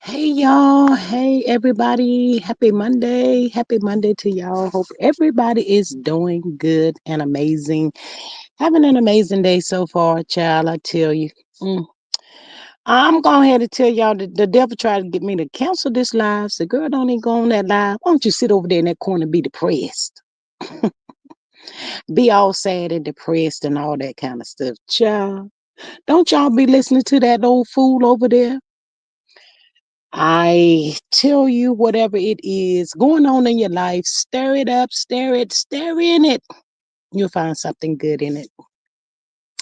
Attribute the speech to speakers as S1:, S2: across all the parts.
S1: Hey y'all, hey everybody, happy Monday. Happy Monday to y'all. Hope everybody is doing good and amazing. Having an amazing day so far, child, I tell you. Mm. I'm going ahead and tell y'all that the devil tried to get me to cancel this live. So, girl, don't even go on that live. Why don't you sit over there in that corner and be depressed? Be all sad and depressed and all that kind of stuff. Child, don't y'all be listening to that old fool over there. I tell you, whatever it is going on in your life, stir it up, stare in it. You'll find something good in it.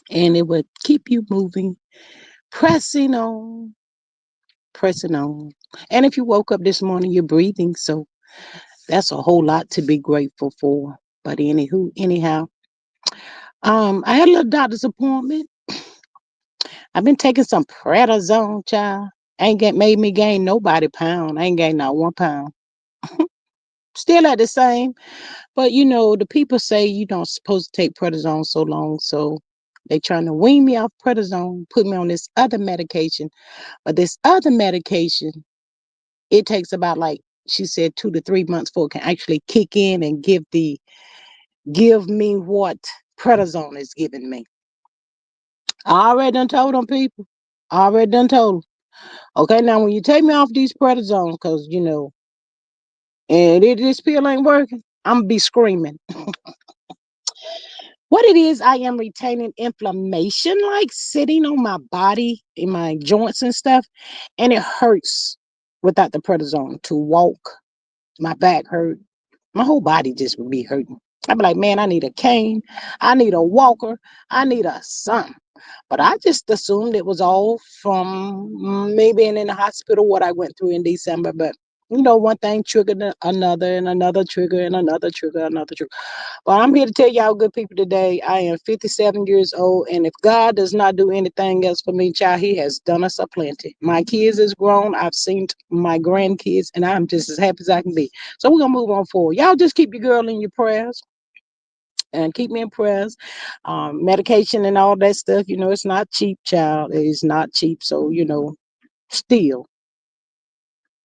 S1: And it will keep you moving, pressing on, pressing on. And if you woke up this morning, you're breathing. So that's a whole lot to be grateful for. But anyhow, I had a little doctor's appointment. I've been taking some prednisone, child. Ain't get made me gain nobody pound. I ain't gained not 1 pound. Still at the same. But the people say you don't supposed to take prednisone so long, so they trying to wean me off prednisone, put me on this other medication. But this other medication, it takes about like she said 2 to 3 months before it can actually kick in and give me what prednisone is giving me. I already done told them people. I already done told them. Okay, now when you take me off these prednisone, because and this pill ain't working, I'm gonna be screaming. What it is, I am retaining inflammation, like sitting on my body, in my joints and stuff, and it hurts without the prednisone to walk. My back hurt. My whole body just would be hurting. I'd be like, man, I need a cane. I need a walker. I need a something. But I just assumed it was all from me being in the hospital, what I went through in December. But one thing triggered another, and another trigger, and another trigger, another trigger. Well, I'm here to tell y'all, good people, today. I am 57 years old, and if God does not do anything else for me, child, He has done us a plenty. My kids is grown. I've seen my grandkids, and I'm just as happy as I can be. So we're gonna move on forward. Y'all just keep your girl in your prayers and keep me in prayers. Medication and all that stuff, it's not cheap, child. It's not cheap. So still,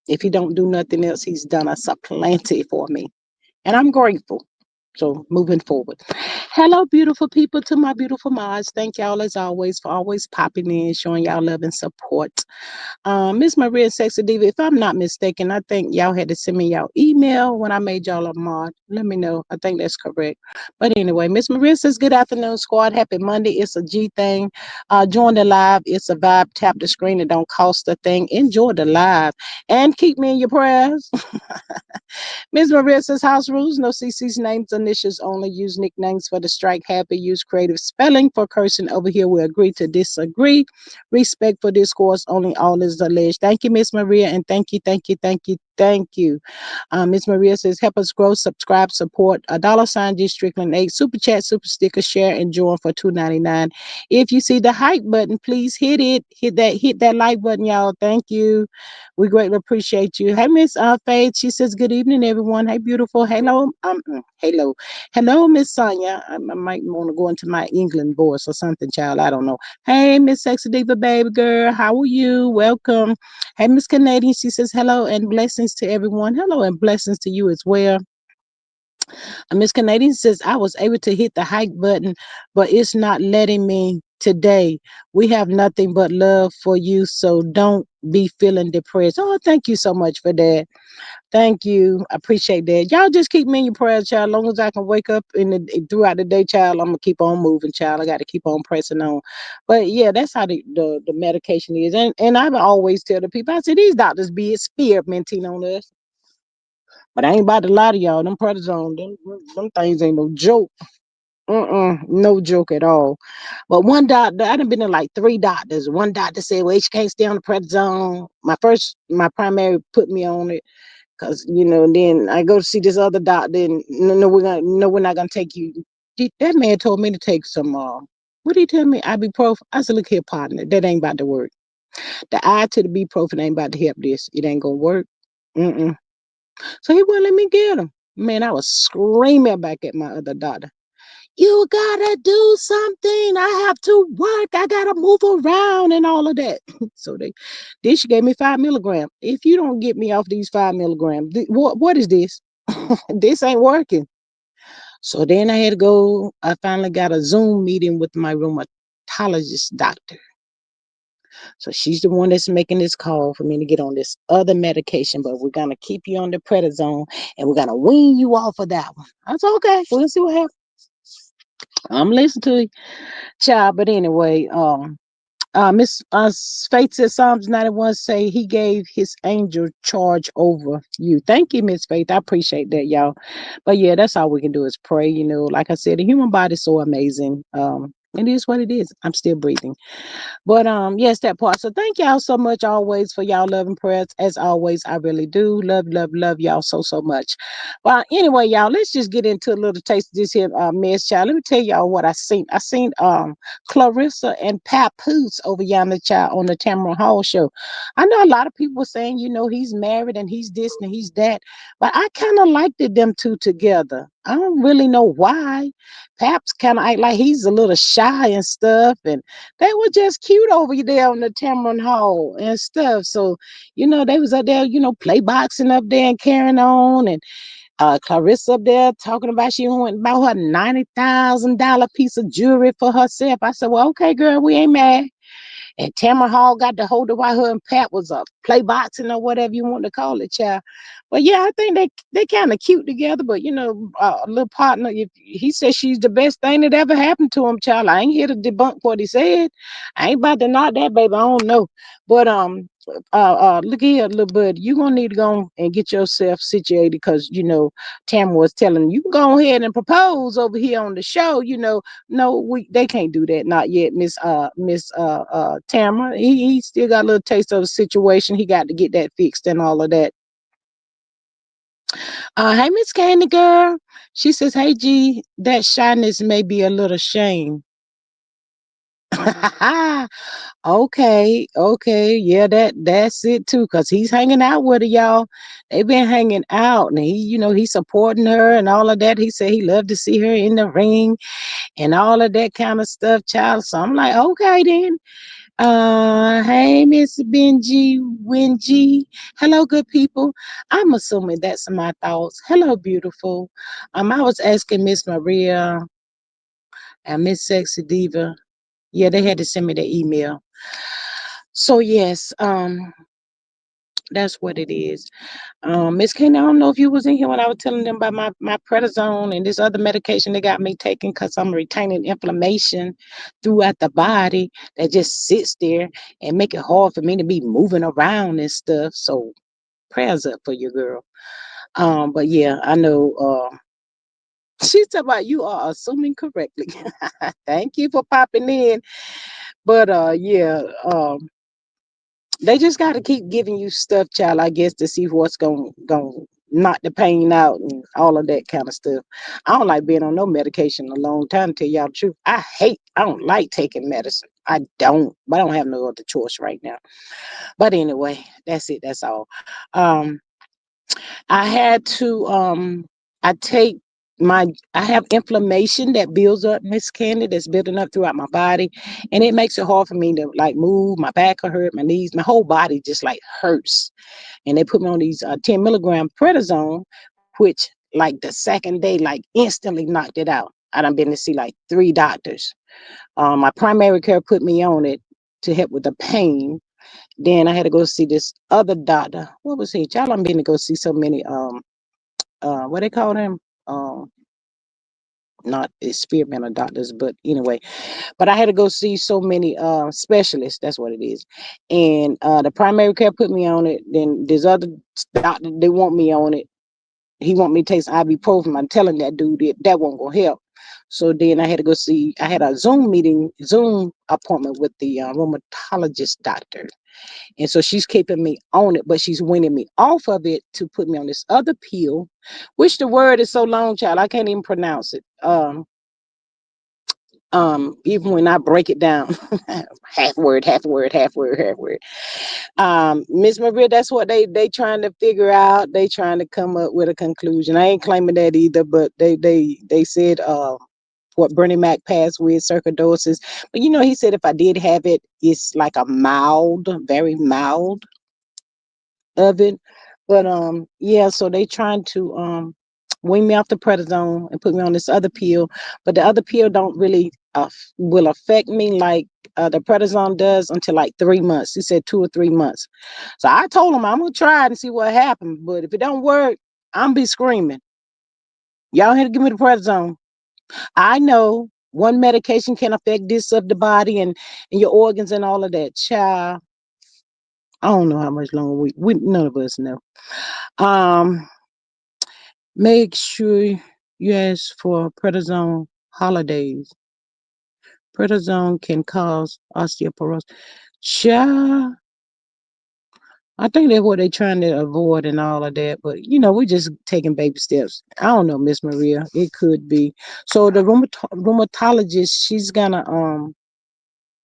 S1: if He don't do nothing else, He's done us a plenty for me, and I'm grateful. So moving forward. Hello, beautiful people, to my beautiful mods. Thank y'all as always for always popping in, showing y'all love and support. Miss Maria Sexy Diva, if I'm not mistaken, I think y'all had to send me y'all email when I made y'all a mod. Let me know. I think that's correct. But anyway, Miss Maria says, good afternoon, squad. Happy Monday. It's a G thing. Join the live. It's a vibe. Tap the screen. It don't cost a thing. Enjoy the live. And keep me in your prayers. Ms. Maria says house rules, no CC's names, initials only. Use nicknames for the strike. Happy. Use creative spelling for cursing. Over here, we agree to disagree. Respect for discourse only. All is alleged. Thank you, Miss Maria, and thank you. Miss Maria says help us grow, subscribe, support. $sign G Strickland 8. Super chat, super sticker, share, and join for $2.99. If you see the hype button, please hit it. Hit that like button, y'all. Thank you. We greatly appreciate you. Hey, Miss Faith. She says, good evening, everyone. Hey, beautiful. Hello, Miss Sonia. I might want to go into my England voice or something, child. I don't know. Hey, Miss Sexy Diva, baby girl. How are you? Welcome. Hey, Miss Canadian. She says, hello and blessings to everyone. Hello and blessings to you as well. Miss Canadian says, I was able to hit the hike button, but it's not letting me today. We have nothing but love for you, so don't be feeling depressed. Oh, thank you so much for that. Thank you. I appreciate that. Y'all just keep me in your prayers, child. As long as I can wake up throughout the day, child, I'm gonna keep on moving, child. I got to keep on pressing on. But yeah, that's how the medication is. And I always tell the people, I say these doctors be experimenting on us. But I ain't about to lie to y'all. Them prednisone, them things ain't no joke. No joke at all. But one doctor, I done been to like 3 doctors. One doctor said, well, you can't stay on the prednisone. My primary put me on it. Cause then I go to see this other doctor, and no, we're not gonna take you. That man told me to take some. What did he tell me? Ibuprofen. I said, look here, partner, that ain't about to work. The I to the ibuprofen ain't about to help this. It ain't gonna work. Mm-mm. So he wouldn't let me get him. Man, I was screaming back at my other doctor. You gotta do something. I have to work. I gotta move around and all of that. So then she gave me 5 milligram. If you don't get me off these 5 milligrams, what is this? This ain't working. So then I had to go. I finally got a Zoom meeting with my rheumatologist doctor. So she's the one that's making this call for me to get on this other medication, but we're gonna keep you on the prednisone and we're gonna wean you off of that one. That's okay. We'll see what happens. I'm listening to you, child. But anyway, Miss Faith says Psalms 91 say he gave his angel charge over you. Thank you, Miss Faith. I appreciate that, y'all. But yeah, that's all we can do is pray. Like I said, the human body is so amazing. It is what it is. I'm still breathing. But yes, that part. So thank y'all so much always for y'all love and prayers. As always, I really do love, love, love y'all so much. Well, anyway, y'all, let's just get into a little taste of this here mess, child. Let me tell y'all what I seen. I seen Clarissa and Papoose over yonder, child, on the Tamara Hall show. I know a lot of people were saying, he's married and he's this and he's that, but I kind of liked them two together. I don't really know why. Paps kind of act like he's a little shy and stuff, and they were just cute over there on the Tamron Hall and stuff. So, they was up there, play boxing up there and carrying on. And Clarissa up there talking about she went and bought her $90,000 piece of jewelry for herself. I said, well, okay, girl, we ain't mad. And Tamara Hall got to hold it while her and Pat was play boxing or whatever you want to call it, child. But yeah, I think they kind of cute together. But a little partner, if he says she's the best thing that ever happened to him, child. I ain't here to debunk what he said. I ain't about to knock that, baby. I don't know. But look here, little bud. You gonna need to go and get yourself situated because Tamara was telling you can go ahead and propose over here on the show. No, they can't do that. Not yet, Miss Tamara. He still got a little taste of the situation. He got to get that fixed and all of that. Hey, Miss Candy girl. She says, "Hey, G, that shyness may be a little shame." Okay, yeah, that's it too. Cause he's hanging out with her, y'all. They been hanging out, and he's supporting her and all of that. He said he loved to see her in the ring and all of that kind of stuff, child. So I'm like, okay then. Hey, Miss Benji, Wingy. Hello, good people. I'm assuming that's my thoughts. Hello, beautiful. I was asking Miss Maria and Miss Sexy Diva. Yeah, they had to send me the email. So yes, that's what it is. Miss Kenny, I don't know if you was in here when I was telling them about my prednisone and this other medication they got me taking because I'm retaining inflammation throughout the body that just sits there and make it hard for me to be moving around and stuff. So prayers up for your girl. But yeah, I know she's talking about you are assuming correctly. Thank you for popping in. But yeah, they just got to keep giving you stuff, child, I guess, to see what's going knock the pain out and all of that kind of stuff. I don't like being on no medication a long time, to tell y'all the truth. I don't like taking medicine. I don't, but I don't have no other choice right now. But anyway, that's it. That's all. Um, I had to I take my I have inflammation that builds up, Miss Candy, that's building up throughout my body. And it makes it hard for me to like move. My back will hurt, my knees, my whole body just like hurts. And they put me on these 10 milligram prednisone, which like the second day, like instantly knocked it out. I done been to see like 3 doctors. My primary care put me on it to help with the pain. Then I had to go see this other doctor. What was he? Y'all, I'm been to go see so many what they call them? Um Not experimental doctors, but anyway. But I had to go see so many specialists, that's what it is. And the primary care put me on it. Then there's other doctor, they want me on it. He want me to take some ibuprofen. I'm telling that dude that won't go help. So then I had to go see, I had a Zoom appointment with the rheumatologist doctor. And so she's keeping me on it, but she's weaning me off of it to put me on this other pill, which the word is so long, child, I can't even pronounce it. Even when I break it down, half word, half word, half word, half word. Miss Maria, that's what they trying to figure out. They trying to come up with a conclusion. I ain't claiming that either, but they said what Bernie Mac passed with sarcoidosis. But he said if I did have it, it's like a mild, very mild of it. But yeah, so they trying to wean me off the prednisone and put me on this other pill. But the other pill don't really will affect me like the prednisone does until like 3 months. He said 2 or 3 months. So I told him I'm gonna try it and see what happens. But if it don't work, I'm be screaming. Y'all here to give me the prednisone. I know one medication can affect this of the body and your organs and all of that. Child, I don't know how much longer we none of us know. Um, Make sure you ask for prednisone holidays. Prednisone can cause osteoporosis. Child, I think that's what they're trying to avoid and all of that. But we're just taking baby steps. I don't know, Miss Maria. It could be. So the rheumatologist, she's gonna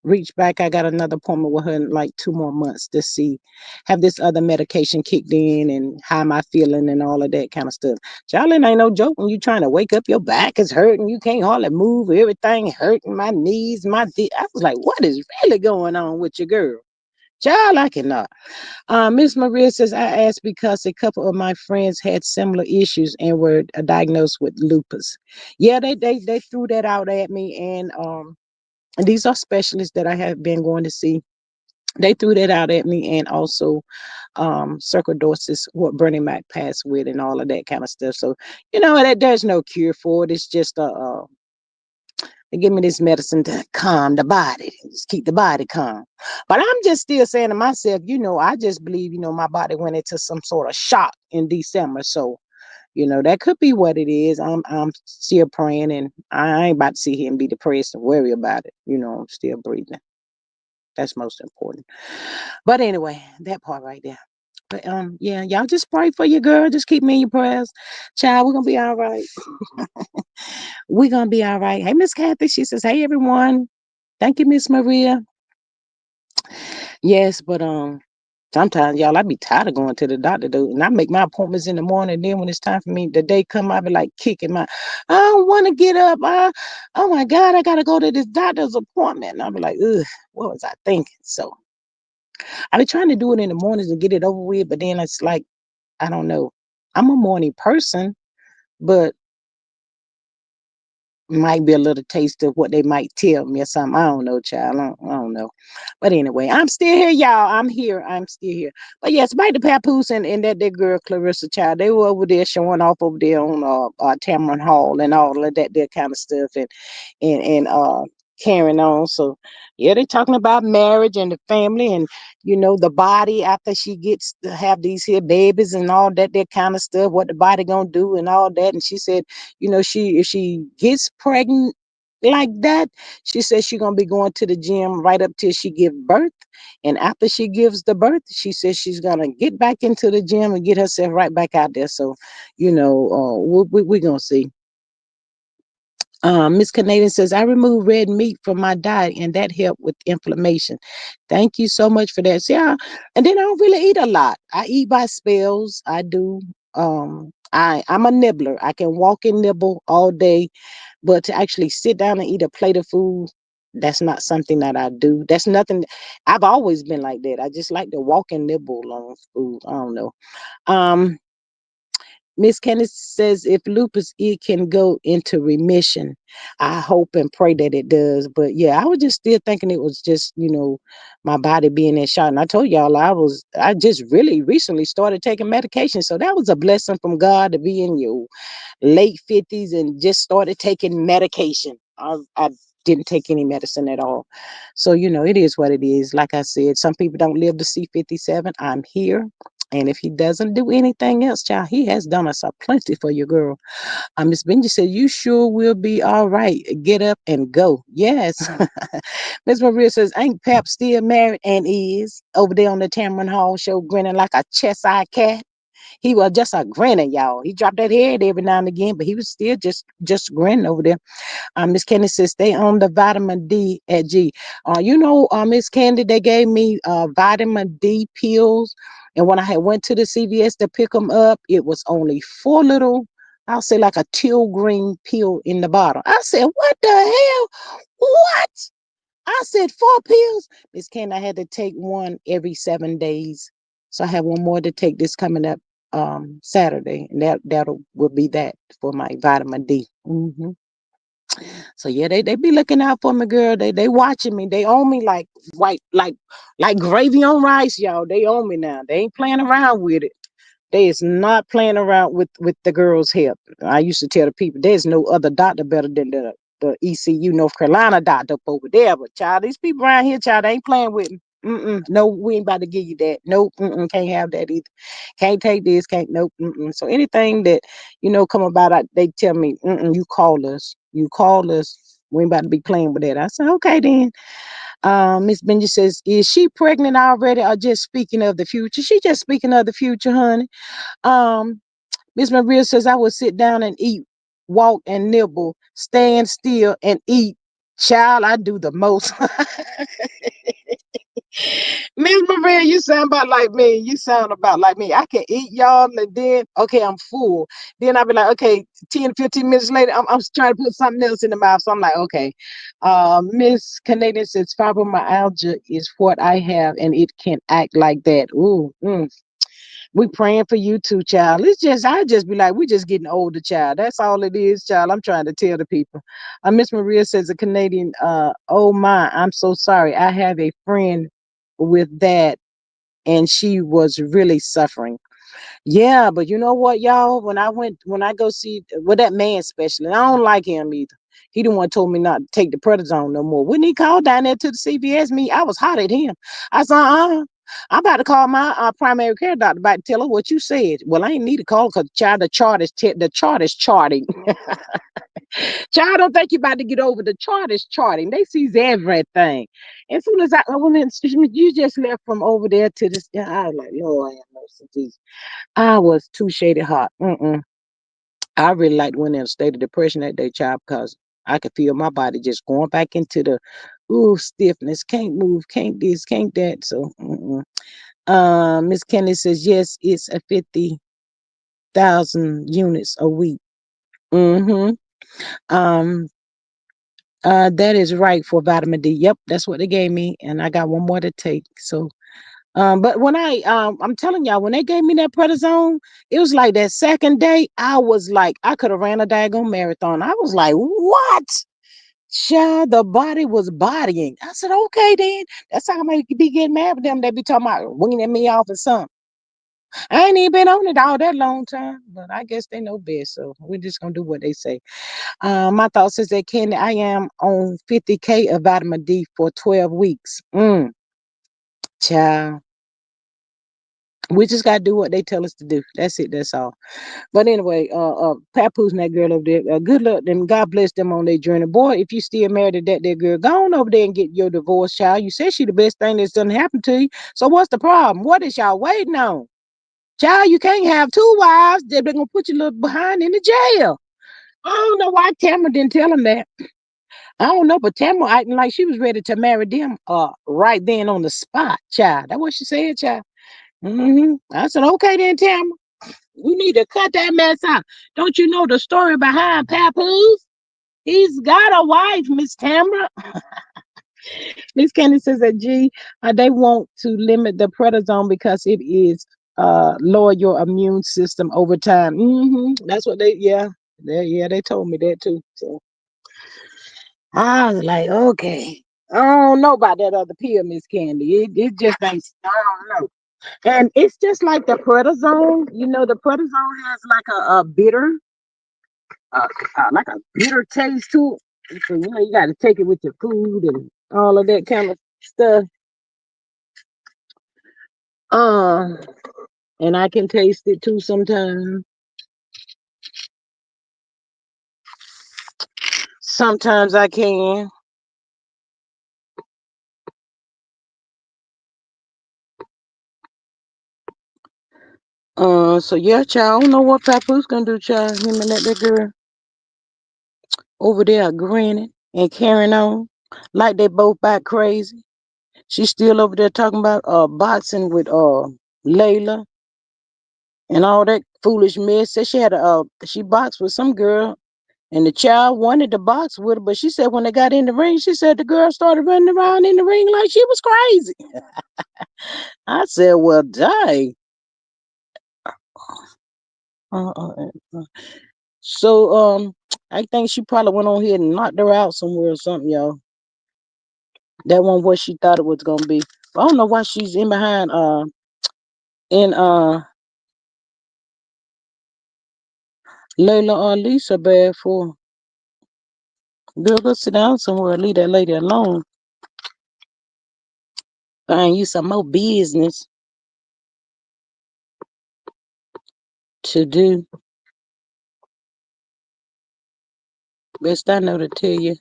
S1: reach back. I got another appointment with her in like 2 more months to see have this other medication kicked in and how am I feeling and all of that kind of stuff. Charlene ain't no joke when you trying to wake up, your back is hurting, you can't hardly move, everything hurting, my knees, I was like, what is really going on with your girl? Child, I cannot. Miss Maria says, I asked because a couple of my friends had similar issues and were diagnosed with lupus. Yeah, they threw that out at me, and these are specialists that I have been going to see. They threw that out at me, and also sarcoidosis, what Bernie Mac passed with, and all of that kind of stuff. So that there's no cure for it. It's just they give me this medicine to calm the body, just keep the body calm. But I'm just still saying to myself, I just believe, my body went into some sort of shock in December. So that could be what it is. I'm still praying, and I ain't about to sit here and be depressed and worry about it. I'm still breathing. That's most important. But anyway, that part right there. But yeah, y'all just pray for your girl. Just keep me in your prayers. Child, we're gonna be all right. We're gonna be all right. Hey, Miss Kathy, she says, hey everyone. Thank you, Miss Maria. Yes, but sometimes y'all I be tired of going to the doctor though. And I make my appointments in the morning. Then when it's time for me, the day come, I be like kicking I don't want to get up. Oh my God, I gotta go to this doctor's appointment. And I be like, ugh, what was I thinking? So I be trying to do it in the mornings and get it over with, but then it's like, I don't know. I'm a morning person, but might be a little taste of what they might tell me or something. I don't know, child. I don't know. But anyway, I'm still here, y'all. I'm here. I'm still here. But yes, by the Papoose and that girl Clarissa child, they were over there showing off over there on Tamron Hall and all of that kind of stuff and carrying on. So yeah, they're talking about marriage and the family and the body after she gets to have these here babies and all that kind of stuff, what the body gonna do and all that. And she said, she if she gets pregnant like that, she says she gonna be going to the gym right up till she give birth. And after she gives the birth, she says she's gonna get back into the gym and get herself right back out there. So, we're gonna see. Miss Canadian says, I remove red meat from my diet and that helped with inflammation. Thank you so much for that. See, and then I don't really eat a lot. I eat by spells. I do. I'm a nibbler. I can walk and nibble all day, but to actually sit down and eat a plate of food, that's not something that I do. That's nothing. I've always been like that. I just like to walk and nibble on food. I don't know. Um, Miss Candice says if lupus, it can go into remission. I hope and pray that it does. But yeah, I was just still thinking it was just, my body being in shock. And I told y'all I just really recently started taking medication. So that was a blessing from God to be in your late 50s and just started taking medication. I didn't take any medicine at all. So, it is what it is. Like I said, some people don't live to see 57. I'm here. And if he doesn't do anything else, child, he has done us a plenty for your girl. Miss Benji said, you sure will be all right. Get up and go. Yes. Miss Maria says, ain't Pap still married and is over there on the Tamron Hall show grinning like a chest-eyed cat? He was just a grinning, y'all. He dropped that head every now and again, but he was still just grinning over there. Miss Candy says stay on the vitamin D at G. Miss Candy, they gave me vitamin D pills, and when I had went to the CVS to pick them up, it was only 4 little I'll say like a teal green pill in the bottle. I said, what the hell? What? I said 4 pills. Miss Candy, I had to take one every 7 days. So I have one more to take this coming up Saturday. And that'll will be that for my vitamin D. So yeah, they be looking out for me, girl. They watching me. They own me like white, like gravy on rice, y'all. They own me now. They ain't playing around with it. They is not playing around with the girls' health. I used to tell the people there's no other doctor better than the ECU North Carolina doctor up over there. But child, these people around here, child, they ain't playing with me. No, we ain't about to give you that. Nope, can't have that either. Can't take this. Can't. Nope. So anything that come about, they tell me, you call us. You call us. We ain't about to be playing with that. I said, okay then. Miss Benji says, is she pregnant already or just speaking of the future? She just speaking of the future, honey. Um, Miss Maria says, I will sit down and eat, walk and nibble, stand still and eat. Child, I do the most. Miss Maria, you sound about like me. You sound about like me. I can eat, y'all, and then, okay, I'm full. Then I'll be like, okay, 10, 15 minutes later, I'm trying to put something else in the mouth. So I'm like, okay. Miss Canadian says, fibromyalgia is what I have, and it can act like that. Ooh, we praying for you too, child. I just be like, we just getting older, child. That's all it is, child. I'm trying to tell the people. Miss Maria says, a Canadian, oh my, I'm so sorry. I have a friend with that, and she was really suffering. Yeah, but you know what, y'all? When I go see that man especially, I don't like him either. He the one told me not to take the prednisone no more. When he called down there to the CVS, I was hot at him. I said, I'm about to call my primary care doctor back to tell her what you said. Well, I ain't need to call because child, the chart is charting. Child, I don't think you about to get over the chart is charting. They sees everything. As soon as you just left from over there to this, I was like, Lord have mercy, Jesus. I was too shady hot. I really like went in a state of depression that day, child, because I could feel my body just going back into the stiffness. Can't move, can't this, can't that. So, Miss Kenny says yes, it's a 50,000 units a week. Mm-hmm. Um, that is right for vitamin D. Yep, that's what they gave me, and I got one more to take. So, but when I'm telling y'all, when they gave me that prednisone, it was like that second day, I was like, I could have ran a daggone marathon. I was like, what? Child, the body was bodying. I said, okay, then. That's how I might be getting mad with them. They be talking about weaning me off or something. I ain't even been on it all that long time, but I guess they know best. So we're just gonna do what they say. My thoughts is that Candy, I am on 50K of vitamin D for 12 weeks. Child. We just gotta do what they tell us to do. That's it. That's all. But anyway, Papoose and that girl over there. Good luck them. God bless them on their journey. Boy, if you still married to that girl, go on over there and get your divorce, child. You said she the best thing that's done happen to you. So what's the problem? What is y'all waiting on? Child, you can't have two wives. They're gonna put you little behind in the jail. I don't know why Tamara didn't tell him that. I don't know, but Tamara acting like she was ready to marry them right then on the spot, child. That's what she said, child. I said, okay then, Tamara. We need to cut that mess out. Don't you know the story behind Papoose? He's got a wife, Miss Tamara. Miss Candy says that they want to limit the prednisone because it is lower your immune system over time. That's what they told me that too. So I was like, okay. I don't know about that other pill, Miss Candy. It just ain't. I don't know. And it's just like the prednisone. The prednisone has like a bitter, like a bitter taste to it. So you got to take it with your food and all of that kind of stuff. Uh, and I can taste it too sometimes. Sometimes I can. So yeah, child. I don't know what Papoose gonna do, child. Him and that girl over there grinning and carrying on like they both back crazy. She's still over there talking about boxing with Layla. and all that foolish mess. Said she had a she boxed with some girl, and the child wanted to box with her, but she said when they got in the ring, she said the girl started running around in the ring like she was crazy. I said, well, dang. Uh, uh, uh. So I think she probably went on here and knocked her out somewhere or something, y'all. That wasn't what she thought it was gonna be. I don't know why she's in behind in Layla or Lisa bad for. Girl, go sit down somewhere. Leave that lady alone. Find you some more business to do. Best I know to tell you.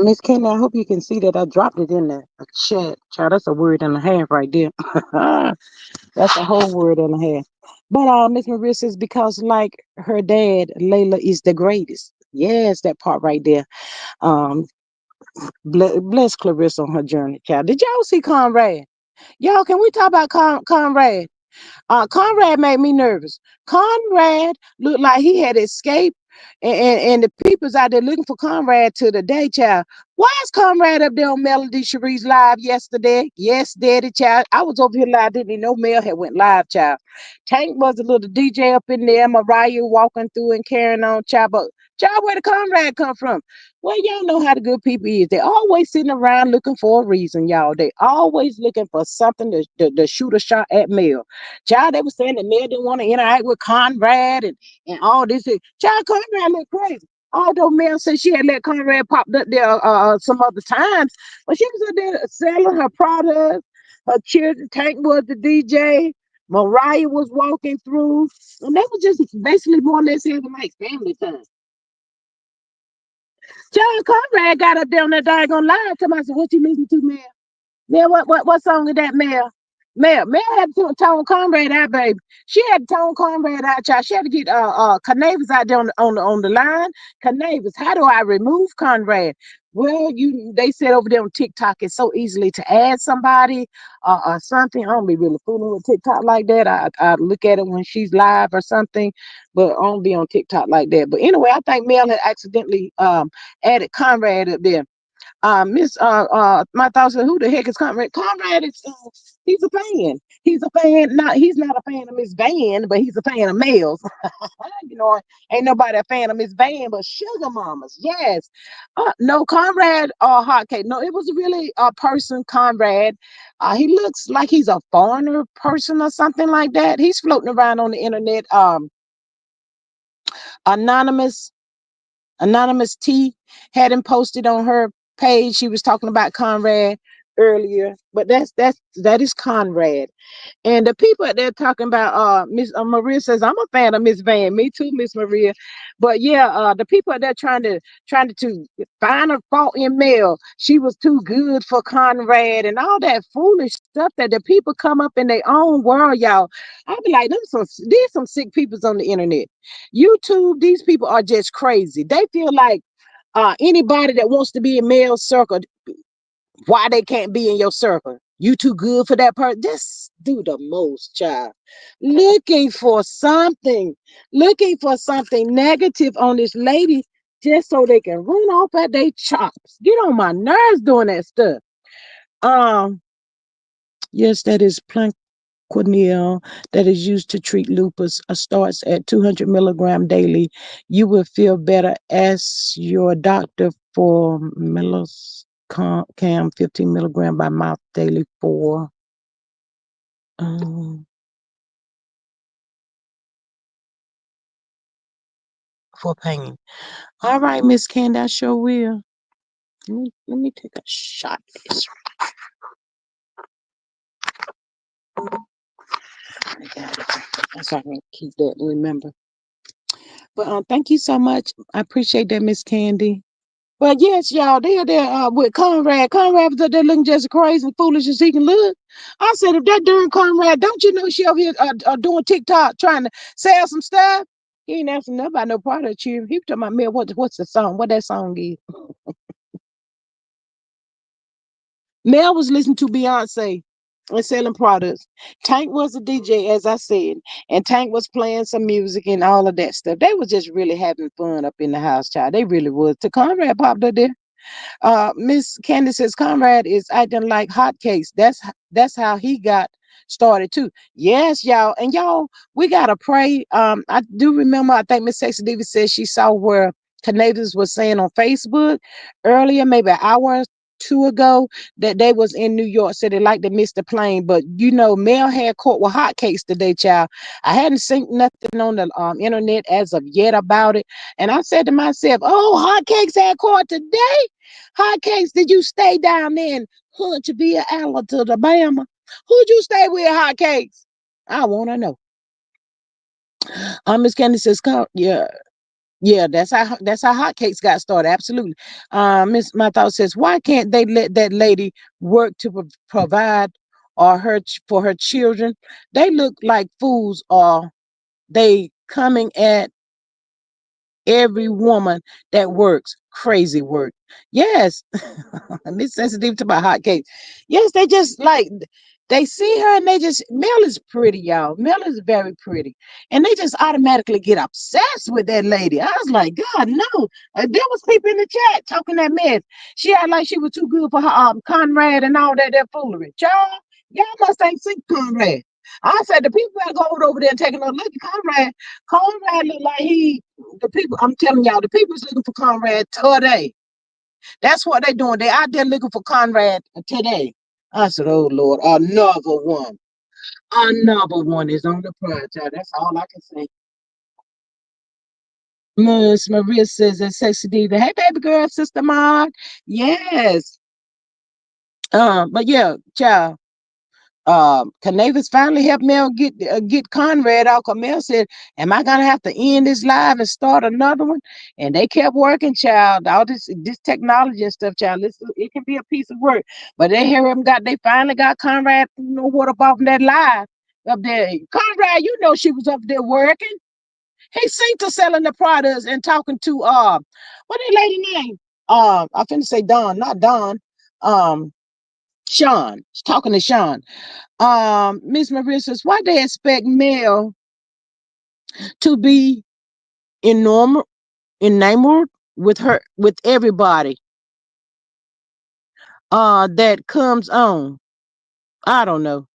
S1: Miss Kenny, I hope you can see that I dropped it in the chat. Child, that's a word and a half right there. That's a whole word and a half. But Miss Maria says because like her dad, Layla is the greatest. Yes, that part right there. Um, bless Clarissa on her journey, child. Did y'all see Conrad? Y'all, can we talk about Conrad? Conrad made me nervous. Conrad looked like he had escaped, and the people's out there looking for Conrad to the day, child. Why is Conrad up there on Melody Cherie's live yesterday? Yes, daddy, child. I was over here live, didn't even know Mel had went live, child. Tank was a little DJ up in there, Mariah walking through and carrying on, child. But child, where did Conrad come from? Well, y'all know how the good people is. They always sitting around looking for a reason, y'all. They always looking for something to shoot a shot at Mel. Child, they were saying that Mel didn't want to interact with Conrad and all this. Child, Conrad looked crazy. Although Mel said she had let Conrad pop up there some other times, but she was up there selling her products. Her children, Tank was the DJ. Mariah was walking through, and they were just basically more or less having like family time. Child, Conrad got up there on that daggone live. Tell me, what you listen to, Mel? Mel, what song is that, Mel? Mel had to tone Conrad out, baby. She had to tone Conrad out, child. She had to get Canavis out there on the line. Canavis, how do I remove Conrad? Well, they said over there on TikTok it's so easily to add somebody or something. I don't be really fooling with TikTok like that. I look at it when she's live or something, but I don't be on TikTok like that. But anyway, I think Mel had accidentally added Conrad up there. Miss my thoughts are who the heck is Conrad? Conrad is he's a fan. He's a fan. Not he's not a fan of Miss Van, but he's a fan of males. You know, ain't nobody a fan of Miss Van, but Sugar Mamas. Yes. No, Conrad hot cake. No, it was really a person, Conrad. He looks like he's a foreigner person or something like that. He's floating around on the internet. Anonymous Anonymous T had him posted on her page. She was talking about Conrad earlier, but that is Conrad. And the people that they're talking about, Miss Maria says, I'm a fan of Miss Van. Me too, Miss Maria. But yeah, the people that trying to find a fault in Mel. She was too good for Conrad and all that foolish stuff that the people come up in their own world, y'all. I be like, these some sick peoples on the internet. YouTube, these people are just crazy. They feel like anybody that wants to be in Mel's circle, why they can't be in your circle. You too good for that person. Just do the most, child. Looking for something, looking for something negative on this lady just so they can run off at their chops. Get on my nerves doing that stuff. Um, yes, that is Quinil that is used to treat lupus starts at 200 milligram daily. You will feel better. Ask your doctor for Cam 15 milligram by mouth daily um, for pain. All right, Miss Candy, I sure will. Let me take a shot of this. I got it. So I can keep that and remember. But thank you so much. I appreciate that, Miss Candy. But yes, y'all, they're there with Conrad. Conrad was up there looking just as crazy and foolish as he can look. I said, if that darn Conrad, don't you know she over here doing TikTok trying to sell some stuff? He ain't asking nothing about no product cheer. He was talking about, Mel, what's the song? What that song is? Mel was listening to Beyonce and selling products. Tank was a DJ, as I said, and Tank was playing some music and all of that stuff. They was just really having fun up in the house, child. They really was. To Conrad popped up there. Miss Candy says Conrad is acting like hotcakes. That's how he got started too. Yes, y'all, and y'all, we gotta pray. I do remember. I think Miss Sexy Diva said she saw where Canadians was saying on Facebook earlier, maybe an hour or two ago, that they was in New York City like they missed the plane. But Mel had caught with hotcakes today, child. I hadn't seen nothing on the internet as of yet about it, and I said to myself, "Oh, hotcakes had caught today." Hotcakes, did you stay down there in Huntsville, Alabama? Who'd you stay with, Hotcakes? I want to know. Miss Candy says, yeah, yeah, that's how Hotcakes got started. Absolutely. Miss My Thought says, why can't they let that lady work to provide or for her children? They look like fools, or they coming at every woman that works crazy work. Yes, Miss Sensitive to my hot cake. Yes, they just like they see her and they just Mel is pretty, y'all. Mel is very pretty, and they just automatically get obsessed with that lady. I was like, God, no. There was people in the chat talking that mess. She acted like she was too good for her Conrad and all that foolery. Y'all must ain't seen Conrad. I said the people that go over there and taking a look at Conrad. Conrad look like the people. I'm telling y'all, the people's looking for Conrad today. That's what they doing. They out there looking for Conrad today. I said, oh Lord, another one. Another one is on the project. That's all I can say. Miss Maria says that sexy diva. Hey baby girl, sister Maud. Yes. But yeah, child. Canavis finally helped Mel get Conrad out. Mel said, "Am I gonna have to end this live and start another one?" And they kept working, child. All this technology and stuff, child. It can be a piece of work, but they finally got Conrad. What about that live up there? Conrad, she was up there working. He seen to selling the products and talking to what that lady name? I finna say Don, not Don. Um, Sean. Talking to Sean. Miss Maria says, why they expect Mel to be enormous, enamored with everybody that comes on? I don't know.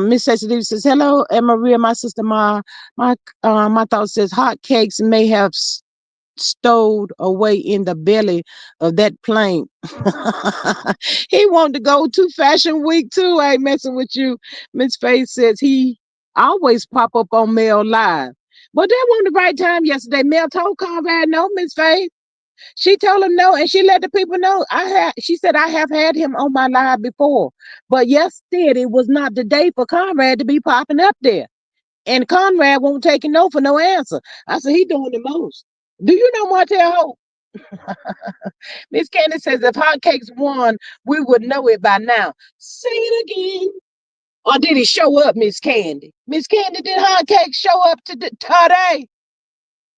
S1: Miss Sensitive says, hello, and Maria, my sister, my thought says hot cakes may have stowed away in the belly of that plane. He wanted to go to Fashion Week too. I ain't messing with you. Miss Faith says he always pop up on Mel Live. But that wasn't the right time yesterday. Mel told Conrad no, Miss Faith. She told him no, and she let the people know. She said I have had him on my live before, but yesterday it was not the day for Conrad to be popping up there. And Conrad won't take a no for no answer. I said he doing the most. Do you know Martell Holt? Miss Candy says if hotcakes won, we would know it by now. Say it again. Or did he show up, Miss Candy? Miss Candy, did hotcakes show up today?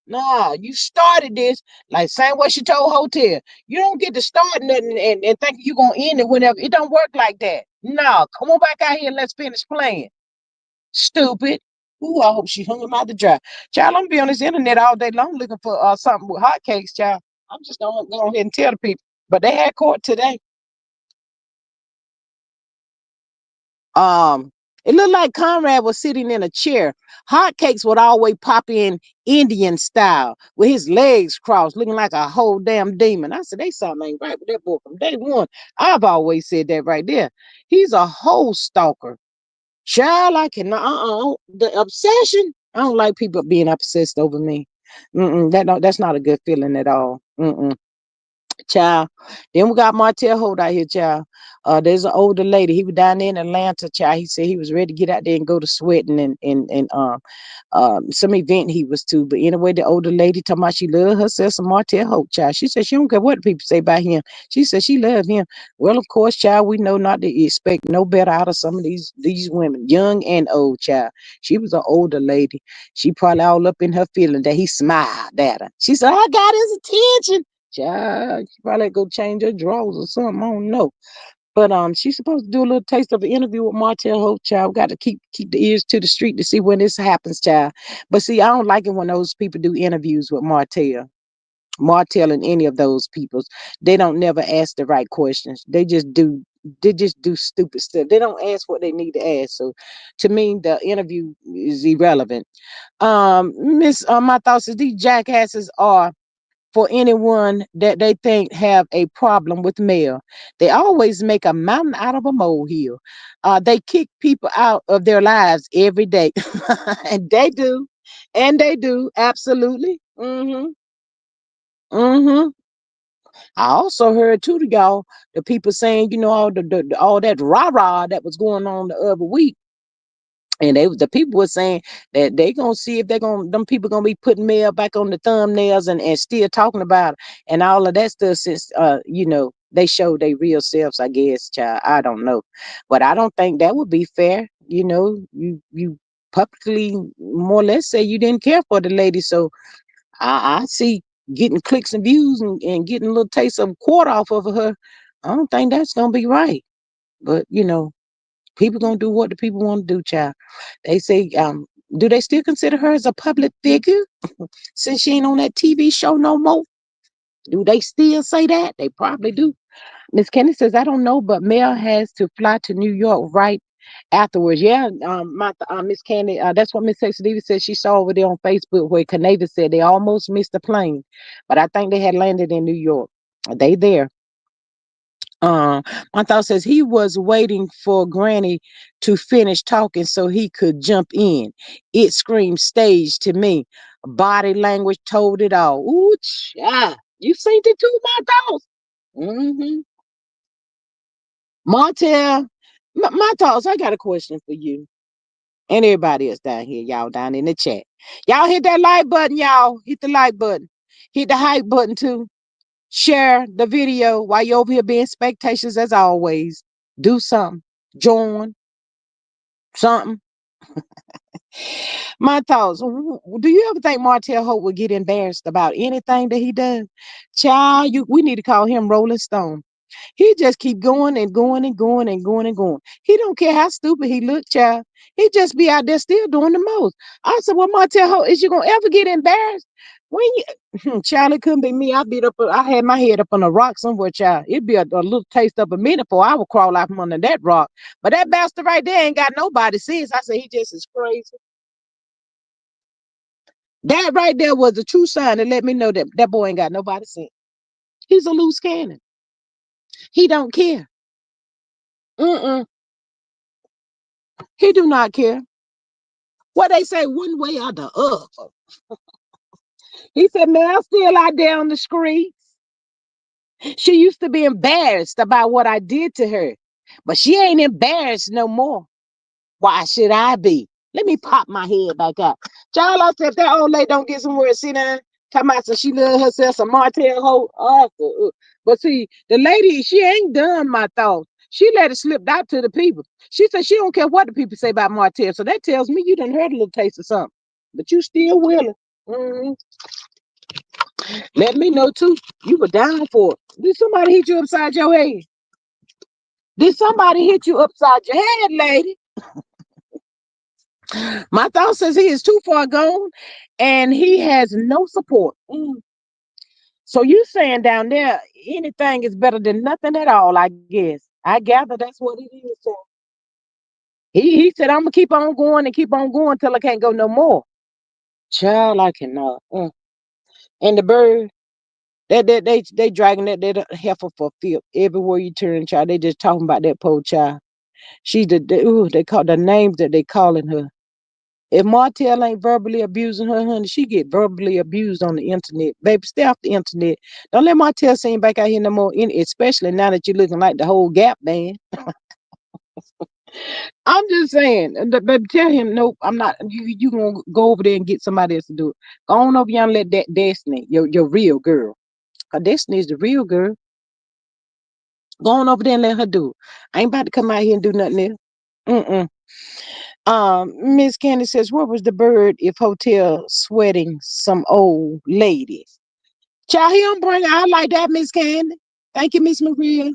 S1: Nah, you started this like same way she told Hotel. You don't get to start nothing and think you're gonna end it whenever. It don't work like that. No, come on back out here and let's finish playing. Stupid. Ooh, I hope she hung him out to dry. Child, I'm gonna be on this internet all day long looking for something with hotcakes, child. I'm just gonna go ahead and tell the people. But they had court today. Um, it looked like Conrad was sitting in a chair. Hotcakes would always pop in Indian style with his legs crossed, looking like a whole damn demon. I said, they something ain't right with that boy from day one. I've always said that right there. He's a whole stalker. Child, I cannot. The obsession. I don't like people being obsessed over me. That's not a good feeling at all. child. Then we got Martell Holt out here, child. There's an older lady. He was down there in Atlanta, child. He said he was ready to get out there and go to sweating and some event he was to. But anyway, the older lady talking about she loved herself some Martell Holt, child. She said she don't care what the people say about him. She said she loved him. Well, of course, child, we know not to expect no better out of some of these women, young and old, child. She was an older lady. She probably all up in her feeling that he smiled at her. She said, I got his attention. Child, she probably go change her drawers or something. I don't know. But she's supposed to do a little taste of an interview with Martell Holt, child. We got to keep the ears to the street to see when this happens, child. But see, I don't like it when those people do interviews with Martell and any of those people. They don't never ask the right questions. They just do stupid stuff. They don't ask what they need to ask. So to me, the interview is irrelevant. Miss my thoughts is these jackasses are for anyone that they think have a problem with mail. They always make a mountain out of a molehill. They kick people out of their lives every day. And they do. And they do. Absolutely. Mm-hmm. I also heard too, y'all, the people saying, all all that rah-rah that was going on the other week. And the people were saying that they gonna see if them people gonna be putting mail back on the thumbnails and still talking about it and all of that stuff since they show their real selves, I guess, child. I don't know. But I don't think that would be fair. You publicly more or less say you didn't care for the lady. So I see getting clicks and views and getting a little taste of quarter off of her. I don't think that's gonna be right. But people gonna do what the people want to do, child. They say, do they still consider her as a public figure since she ain't on that TV show no more? Do they still say that? They probably do. Miss Kenny says, I don't know, but Mel has to fly to New York right afterwards. Yeah, my Miss Candy, that's what Miss Sexy Diva said. She saw over there on Facebook where Canava said they almost missed the plane, but I think they had landed in New York. They there. Uh, my thought says he was waiting for Granny to finish talking so he could jump in. It screamed stage to me. Body language told it all. Ooh, child. You seen it too, my thoughts. Mm-hmm. Martell, my thoughts. I got a question for you and everybody else down here, y'all down in the chat. Y'all hit that like button, y'all. Hit the like button. Hit the hype button too. Share the video while you're over here being spectators as always. Do something. Join something. My thoughts. Do you ever think Martell Holt would get embarrassed about anything that he does? Child, we need to call him Rolling Stone. He just keep going and going and going and going and going. He don't care how stupid he look, child. He just be out there still doing the most. I said, well, Martell Holt, is you gonna ever get embarrassed? When you child, it couldn't be me. I had my head up on a rock somewhere, child. It'd be a little taste of a minute before I would crawl out from under that rock. But that bastard right there ain't got nobody sense. I said he just is crazy. That right there was a true sign that let me know that that boy ain't got nobody sense. He's a loose cannon. He don't care. Mm-mm. He do not care. What they say, one way or the other. He said, man, I'm still out there on the streets. She used to be embarrassed about what I did to her, but she ain't embarrassed no more. Why should I be? Let me pop my head back up. Child, I said, if that old lady don't get somewhere to sit down, come out so she love herself some Martell Holt. But see, the lady, she ain't done my thoughts. She let it slip out to the people. She said she don't care what the people say about Martell. So that tells me you done heard a little taste of something. But you still willing. Mhm. Let me know too. You were down for it. Did somebody hit you upside your head? Did somebody hit you upside your head, lady? My thought says he is too far gone and he has no support. So you saying down there anything is better than nothing at all, I guess. I gather that's what it is. So he said, I'm gonna keep on going and keep on going till I can't go no more. Child, I cannot. And the bird, they dragging that heifer for filth everywhere you turn, child. They just talking about that poor child. She's ooh, they call the names that they calling her. If Martell ain't verbally abusing her, honey, she get verbally abused on the internet. Baby, stay off the internet. Don't let Martell sing back out here no more, especially now that you're looking like the whole Gap band. I'm just saying, baby, tell him, nope, I'm not. You gonna go over there and get somebody else to do it. Go on over here and let that Destiny, your real girl. Her Destiny is the real girl. Go on over there and let her do it. I ain't about to come out here and do nothing else. Mm-mm. Miss Candy says, "Where was the bird if hotel sweating some old lady?" Child, he don't bring her out like that, Miss Candy. Thank you, Miss Maria.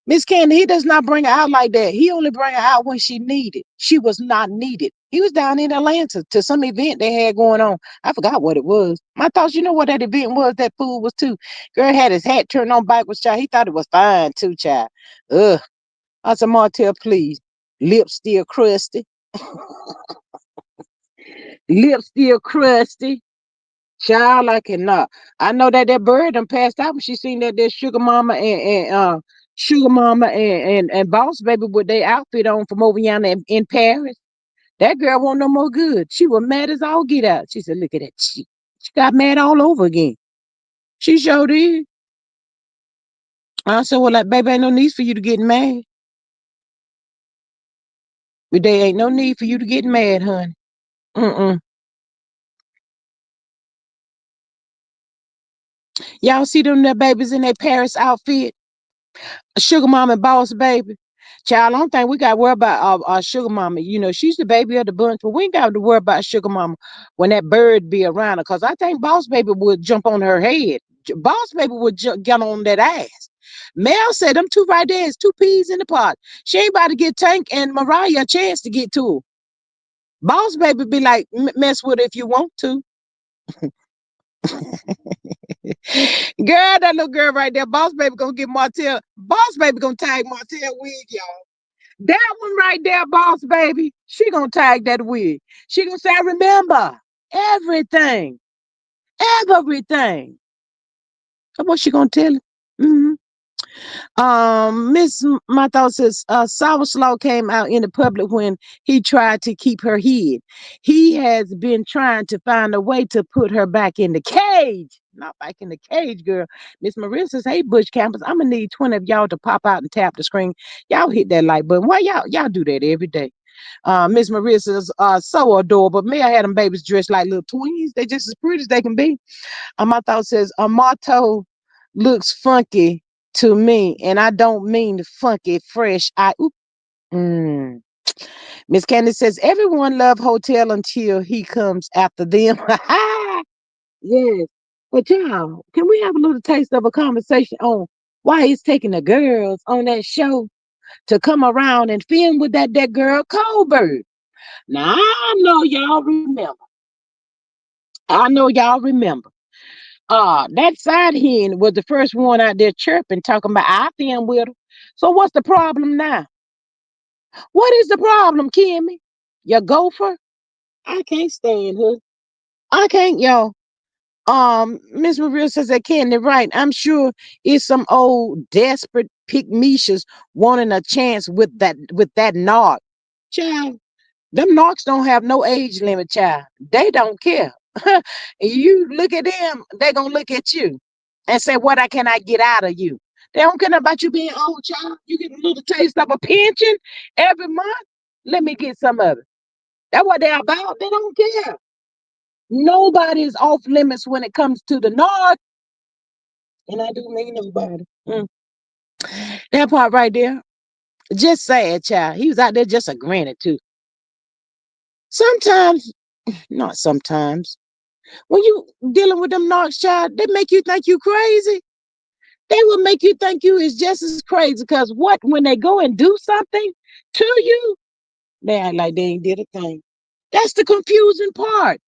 S1: Miss Candy, he does not bring her out like that. He only bring her out when she needed. She was not needed. He was down in Atlanta to some event they had going on. I forgot what it was. I thought you know what that event was. That fool was too. Girl had his hat turned on backwards, child. He thought it was fine too, child. Ugh. I said, Martell, please. Lips still crusty. Lips still crusty. Child, I cannot. I know that that bird done passed out when she seen that sugar mama and sugar mama and boss baby with their outfit on from over yonder in Paris. That girl won't no more good. She was mad as all get out. She said, "Look at that. She got mad all over again." She sure did. I said, "Well, like, baby, ain't no need for you to get mad. But there ain't no need for you to get mad, honey. Mm-mm. Y'all see them there babies in their Paris outfit? Sugar mama and boss baby. Child, I don't think we got to worry about our sugar mama. You know, she's the baby of the bunch, but we ain't got to worry about sugar mama when that bird be around her. Because I think boss baby would jump on her head. Boss baby would get on that ass. Mel said them two right there is two peas in the pot. She ain't about to get Tank and Mariah a chance to get to her. Boss baby be like, mess with her if you want to." Girl, that little girl right there, boss baby gonna get Martell. Boss baby gonna tag Martell wig, y'all. That one right there, boss baby, she gonna tag that wig. She gonna say, "I remember everything, everything." That's what she gonna tell him. Mhm. Miss My thought says Sour Slaw came out in the public when he tried to keep her hid. He has been trying to find a way to put her back in the cage. Not back in the cage, girl. Miss Maria says, "Hey, Bush Campers, I'm gonna need 20 of y'all to pop out and tap the screen. Y'all hit that like button. Why y'all do that every day?" Miss Maria says, "So adorable. May I had them babies dressed like little twins. They just as pretty as they can be." My thought says, "A motto looks funky to me, and I don't mean funky fresh. Mm. Miss Candy says, "Everyone love hotel until he comes after them." Yes. But y'all, can we have a little taste of a conversation on why he's taking the girls on that show to come around and film with that girl Colbert? Now I know y'all remember. I know y'all remember. That side hen was the first one out there chirping, talking about I film with her. So what's the problem now? What is the problem, Kimmy? Your gopher? I can't stand her. I can't, y'all. Miss Maria says that Candy right. I'm sure it's some old desperate pygmishas wanting a chance with that narc. Child, them narcs don't have no age limit, child. They don't care. You look at them, they gonna look at you and say, "What can I get out of you?" They don't care about you being old, child. You get a little taste of a pension every month. Let me get some of it. That's what they're about. They don't care. Nobody is off limits when it comes to the North, and I do mean nobody. That part right there, just sad, child. He was out there just a granted too. Sometimes, not sometimes, when you dealing with them North child, they make you think you crazy. They will make you think you is just as crazy because what when they go and do something to you, they act like they ain't did a thing. That's the confusing part.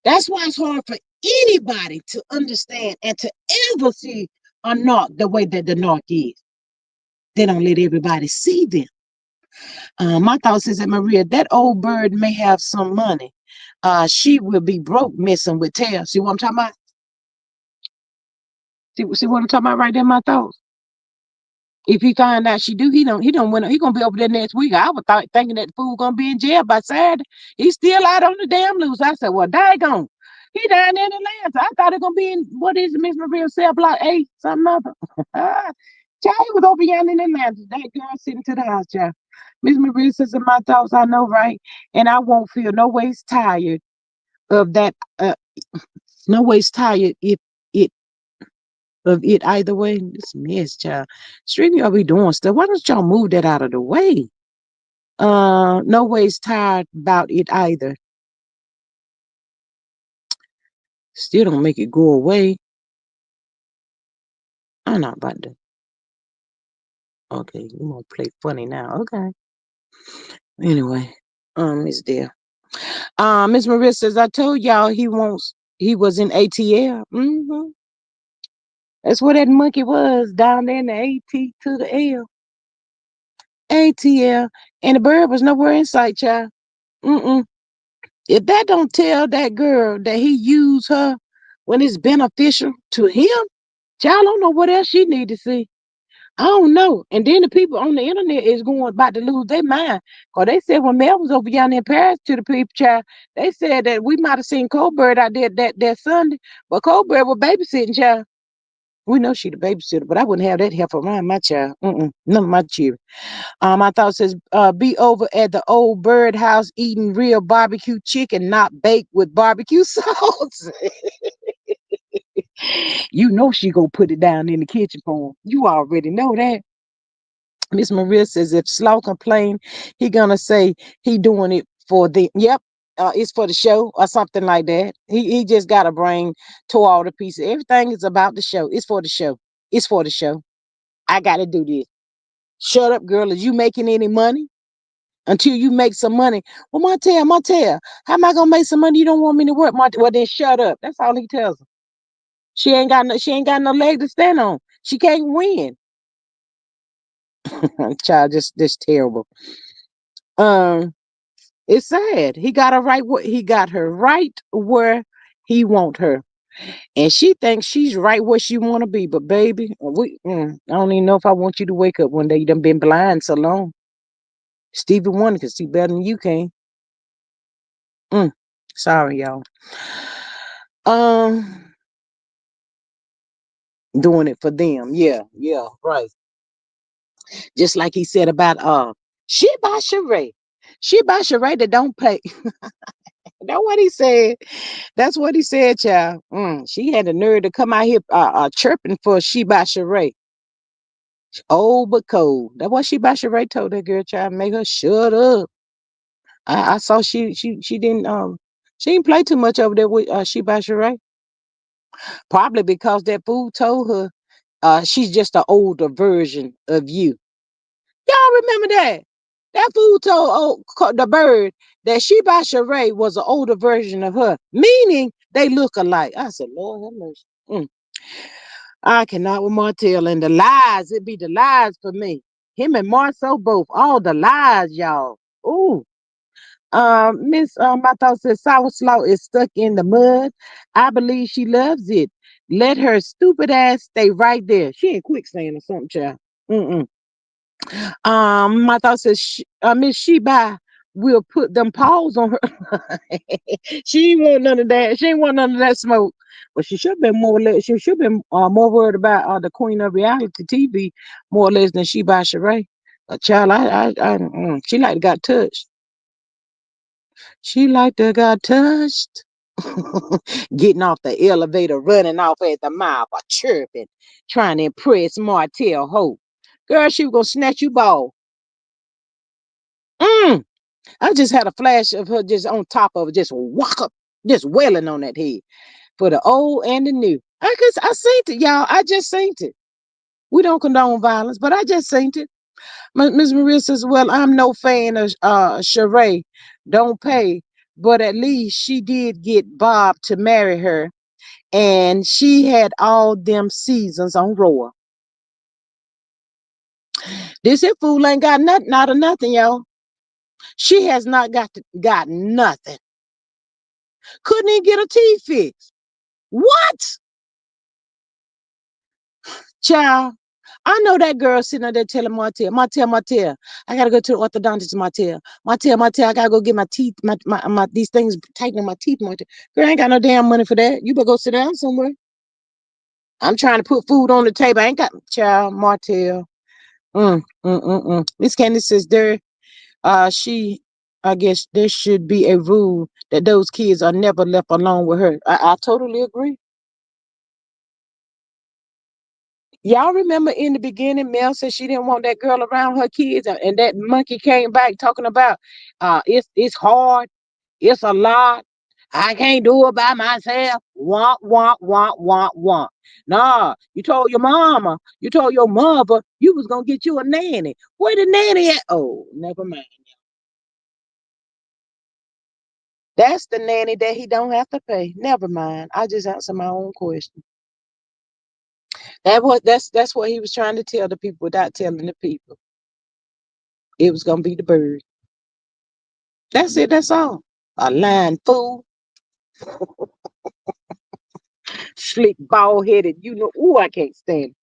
S1: That's why it's hard for anybody to understand and to ever see a narc the way that the narc is. They don't let everybody see them. My thought is that Maria, that old bird may have some money. She will be broke messing with tail. See what I'm talking about? See what I'm talking about right there, my thoughts? If he find out she do, he don't win. He gonna be over there next week. I was thinking that the fool gonna be in jail by Saturday. He's still out on the damn loose. I said, well, daggone. He down there in Atlanta. I thought it gonna be in what is it, Miss Maria cell block 8, something other. Child, he was over yonder in Atlanta. That girl sitting to the house, child. Miss Maria says in my thoughts, I know, right? And I won't feel no ways tired of that. No ways tired if it of it either way. This mess, child. Stream y'all be doing stuff. Why don't y'all move that out of the way? No ways tired about it either. Still don't make it go away. I'm not about to. Okay, you gonna play funny now. Okay. Anyway, it's there. Miss Maria says I told y'all he was in ATL. That's where that monkey was down there in the AT to the L. ATL. And the bird was nowhere in sight, child. Mm-mm. If that don't tell that girl that he used her when it's beneficial to him, child, I don't know what else she need to see. I don't know. And then the people on the internet is going about to lose their mind. Cause they said when Mel was over yonder in Paris to the people, child, they said that we might have seen Colbert out there that Sunday, but Colbert was babysitting, child. We know she the babysitter, but I wouldn't have that help around my child. None of my children. I thought it says be over at the old birdhouse eating real barbecue chicken, not baked with barbecue sauce. You know she gonna put it down in the kitchen for him. You already know that. Miss Maria says if Slow complain, he gonna say he doing it for the yep. It's for the show or something like that. He just got to bring to all the pieces. Everything is about the show. It's for the show. It's for the show. I got to do this. Shut up, girl. Is you making any money? Until you make some money. Well, Martell, how am I gonna make some money? You don't want me to work, Martell. Well, then shut up. That's all he tells her. She ain't got no leg to stand on. She can't win. Child, just terrible. Um, it's sad. He got her right where he want her. And she thinks she's right where she wanna be. But baby, I don't even know if I want you to wake up one day. You done been blind so long. Stevie Wonder can see better than you can. Mm, sorry, y'all. Um, doing it for them. Yeah, yeah, right. Just like he said about she by Sheree. She by Sheree that don't pay. That's what he said. That's what he said, child. She had the nerve to come out here chirping for she by Sheree. Old but cold. That's what she by Sheree told that girl, child. Make her shut up. I saw she didn't play too much over there with she by Sheree. Probably because that fool told her she's just an older version of you. Y'all remember that? That fool told the bird that she by Sheree was an older version of her, meaning they look alike. I said, Lord have mercy. I cannot with Martell and the lies. It be the lies for me. Him and Marceau both. All the lies, y'all. Ooh. Miss my thought says Sour Slaw is stuck in the mud. I believe she loves it. Let her stupid ass stay right there. She ain't quicksand or something, child. Mm-mm. My thought says Miss Sheba will put them paws on her. She ain't want none of that. She ain't want none of that smoke. But she should have been more or less. She should have been more worried about the queen of reality TV more or less than Sheba Sheree. A child, she like to got touched. She like to got touched. Getting off the elevator, running off at the mouth, or chirping, trying to impress Martell Holt. Girl, she was gonna snatch you ball. Mm. I just had a flash of her just on top of it, just walk up, just wailing on that head for the old and the new. I seen it, y'all. I just seen it. We don't condone violence, but I just seen it. Miss Maria says, "Well, I'm no fan of Sheree. Don't pay, but at least she did get Bob to marry her, and she had all them seasons on Roar. This here fool ain't got nothing, not a nothing, y'all. She has not got nothing. Couldn't even get a teeth fix. What, child? I know that girl sitting there telling Martell, Martell, Martell, I gotta go to the orthodontist, Martell. Martell, Martell, I gotta go get my teeth, my these things tightening my teeth, Martell. Girl, I ain't got no damn money for that. You better go sit down somewhere. I'm trying to put food on the table. I ain't got child, Martell. Miss Candy says there, she, I guess there should be a rule that those kids are never left alone with her. I totally agree. Y'all remember in the beginning, Mel said she didn't want that girl around her kids, and that monkey came back talking about, it's hard, it's a lot. I can't do it by myself. Want, want, want, want, want. Nah, you told your mama, you told your mother you was gonna get you a nanny. Where the nanny at? Oh, never mind. That's the nanny that he don't have to pay. Never mind. I just answered my own question. That's what he was trying to tell the people without telling the people. It was gonna be the bird. That's it. That's all. A lying fool, slick, bald headed. You know, ooh, I can't stand it.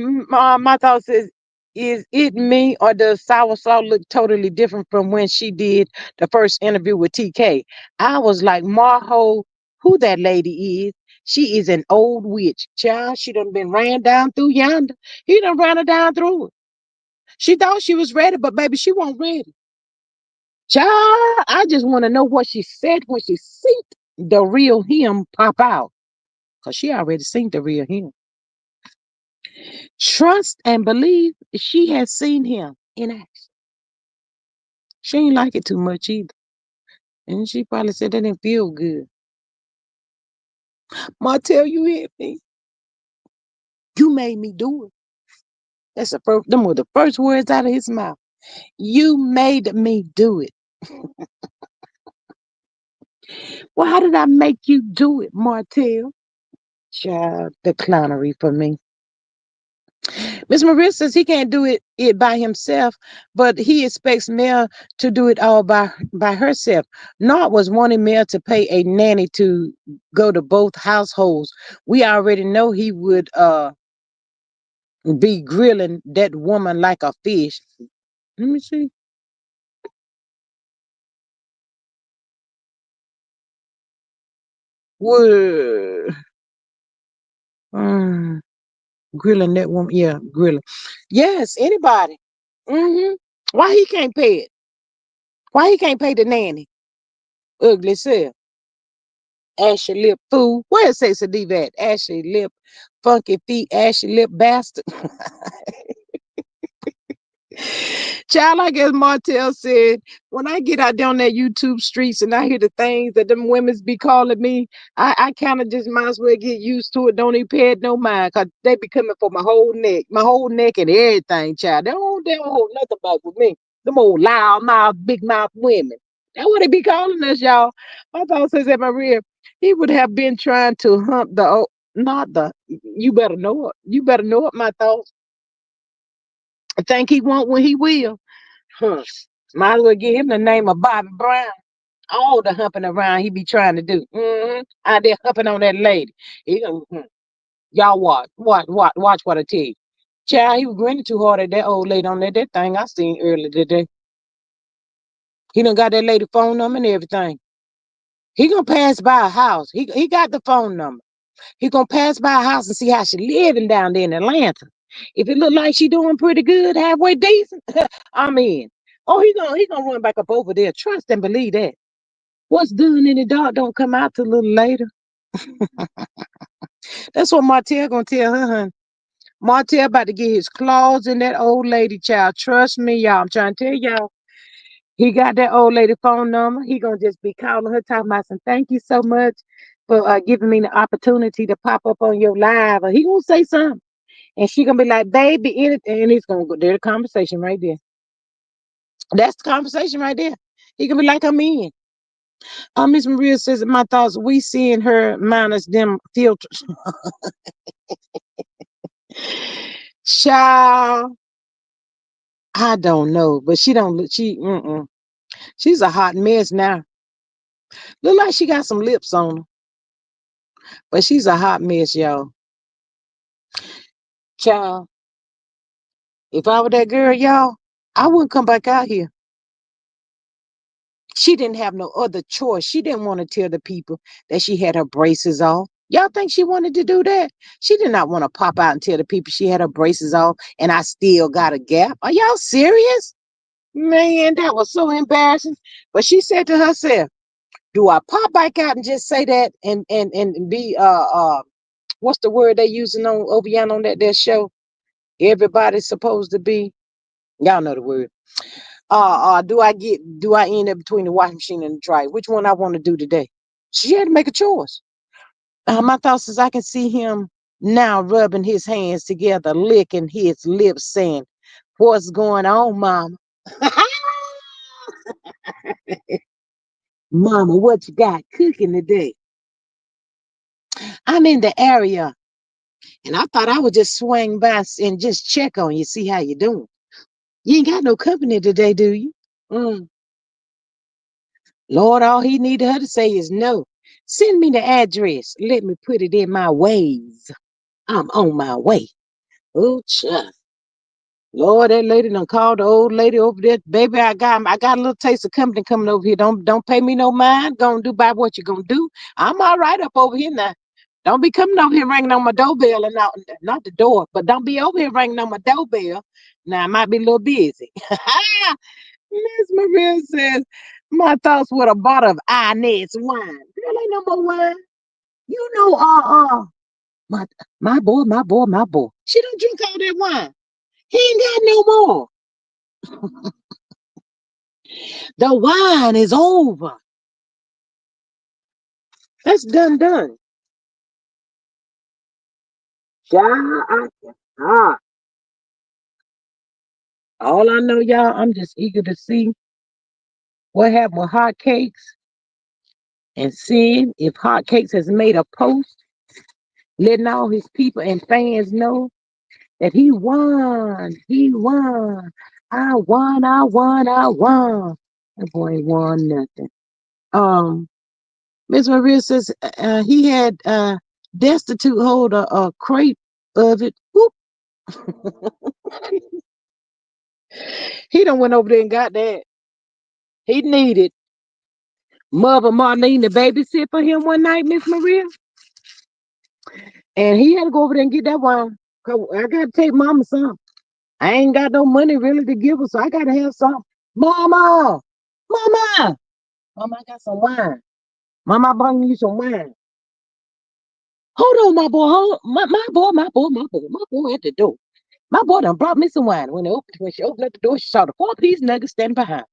S1: My thoughts is it me or does Sour Salt look totally different from when she did the first interview with TK? I was like, Marho, who that lady is? She is an old witch. Child, she done been ran down through yonder. He done ran her down through it. She thought she was ready, but baby, she wasn't ready. Child, I just want to know what she said when she seen the real him pop out. Because she already seen the real him. Trust and believe she has seen him in action. She ain't like it too much either. And she probably said that didn't feel good. Martell, you hit me. You made me do it. That's the first, them were the first words out of his mouth. You made me do it. Well, how did I make you do it, Martell? Child, the clownery for me. Miss Maria says he can't do it by himself, but he expects Mel to do it all by herself. Nard was wanting Mel to pay a nanny to go to both households. We already know he would be grilling that woman like a fish. Let me see. Would mm, grilling that woman? Yeah, grilling. Yes, anybody. hmm Why he can't pay it? Why he can't pay the nanny? Ugly self. Ashy lip fool. Where it say Sadiva at? Ashy lip, funky feet, ashy lip bastard. Child, I guess Martell said, when I get out there on that YouTube streets and I hear the things that them women's be calling me, I kind of just might as well get used to it. Don't even pay it no mind, because they be coming for my whole neck and everything, child. They don't hold nothing back with me. Them old loud mouth, big mouth women. That's what they be calling us, y'all. My thought says at my rear, he would have been trying to hump the, not the, you better know it. You better know it, my thoughts. I think he won't when he will. Huh. Might as well give him the name of Bobby Brown. All the humping around he be trying to do. Out there humping on that lady. He gonna, y'all watch what I tell you. Child, he was grinning too hard at that old lady on that thing I seen earlier today. He done got that lady phone number and everything. He gonna pass by a house. He got the phone number. He gonna pass by a house and see how she living down there in Atlanta. If it look like she doing pretty good, halfway decent, I'm in. Oh, he gonna run back up over there. Trust and believe that. What's done in the dark don't come out till a little later. That's what Martell gonna tell her, hun. Martell about to get his claws in that old lady, child. Trust me, y'all. I'm trying to tell y'all. He got that old lady phone number. He gonna just be calling her, talking about some. Thank you so much for giving me the opportunity to pop up on your live. Or he gonna say something, and she gonna be like, "Baby, anything," and he's gonna go. There's the conversation right there. That's the conversation right there. He gonna be like, "I'm in." Miss Maria says, "My thoughts. We seeing her minus them filters." Child, I don't know, but she don't look. She's a hot mess now. Look like she got some lips on her, but she's a hot mess, y'all. Child, if I were that girl, y'all, I wouldn't come back out here. She didn't have no other choice. She didn't want to tell the people that she had her braces off. Y'all think she wanted to do that? She did not want to pop out and tell the people she had her braces off and I still got a gap. Are y'all serious? Man, that was so embarrassing. But she said to herself, do I pop back out and just say that and be what's the word they using on over yonder on that show? Everybody's supposed to be. Y'all know the word. Do I end up between the washing machine and the dryer? Which one I want to do today? She had to make a choice. My thoughts is I can see him now rubbing his hands together, licking his lips, saying, "What's going on, Mama? Mama, what you got cooking today?" I'm in the area, and I thought I would just swing by and just check on you, see how you doing. You ain't got no company today, do you? Mm. Lord, all he needed her to say is no. Send me the address. Let me put it in my ways. I'm on my way. Oh, child. Lord, that lady done called the old lady over there. Baby, I got a little taste of company coming over here. Don't pay me no mind. Gonna do by what you gonna do. I'm all right up over here now. Don't be coming over here ringing on my doorbell and not the door, but don't be over here ringing on my doorbell. Now I might be a little busy. Miss Maria says, my thoughts with a bottle of Inez wine. Girl, ain't no more wine. You know, my my boy. She don't drink all that wine. He ain't got no more. The wine is over. That's done. Child, all I know, y'all, I'm just eager to see what happened with Hot Cakes and seeing if Hot Cakes has made a post letting all his people and fans know that he won. He won. I won. That boy ain't won nothing. Um, Miss Maria says he had destitute hold a crate of it. Whoop. He done went over there and got that. He needed Mother Marlene to babysit for him one night, Miss Maria. And he had to go over there and get that wine. 'Cause I gotta take mama some. I ain't got no money really to give her, so I gotta have some. Mama! Mama! Mama, I got some wine. Mama, I bring you some wine. Hold on, my boy. Hold on. My boy at the door. My boy done brought me some wine. When she opened up the door, she saw the four-piece nugget standing behind.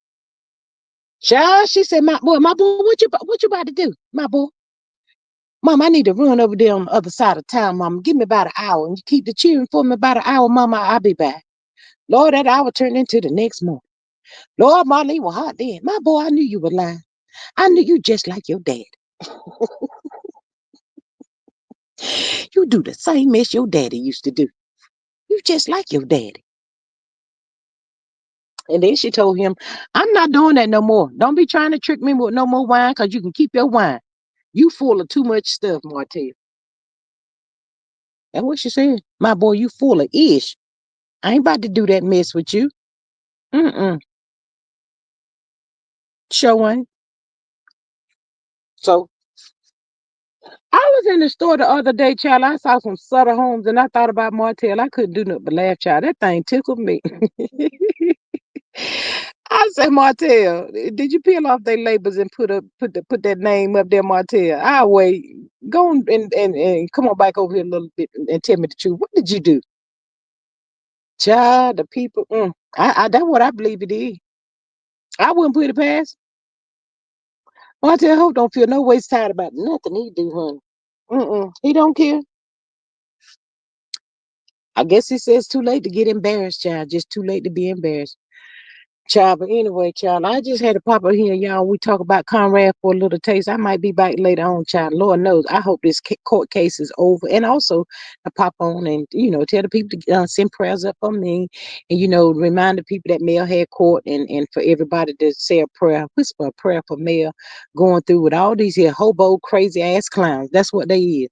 S1: Child, she said, my boy, what you about to do? My boy. Mom, I need to run over there on the other side of town, Mama. Give me about an hour. And you keep the cheering for me about an hour, Mama. I'll be back. Lord, that hour turned into the next morning. Lord, Marlene was hot then. My boy, I knew you were lying. I knew you just like your dad. You do the same mess your daddy used to do. You just like your daddy. And then she told him, I'm not doing that no more. Don't be trying to trick me with no more wine because you can keep your wine. You full of too much stuff, Martell. That's what she said. My boy, you full of ish. I ain't about to do that mess with you. Mm-mm. Show ain't. So I was in the store the other day, child. I saw some Sutter homes and I thought about Martell. I couldn't do nothing but laugh, child. That thing tickled me. I said, Martell, did you peel off their labels and put that name up there, Martell? I wait. Go and come on back over here a little bit and tell me the truth. What did you do? Child, the people, that's what I believe it is. I wouldn't put it past. Martell Hope don't feel no ways tired about nothing he do, honey. He don't care. I guess he says too late to get embarrassed, child. Just too late to be embarrassed. Child, but anyway, child, I just had to pop up here, y'all. We talk about Conrad for a little taste. I might be back later on, child. Lord knows. I hope this court case is over. And also, I pop on and, tell the people to send prayers up for me. And, remind the people that Mel had court and for everybody to say a prayer, whisper a prayer for Mel going through with all these here hobo, crazy ass clowns. That's what they is.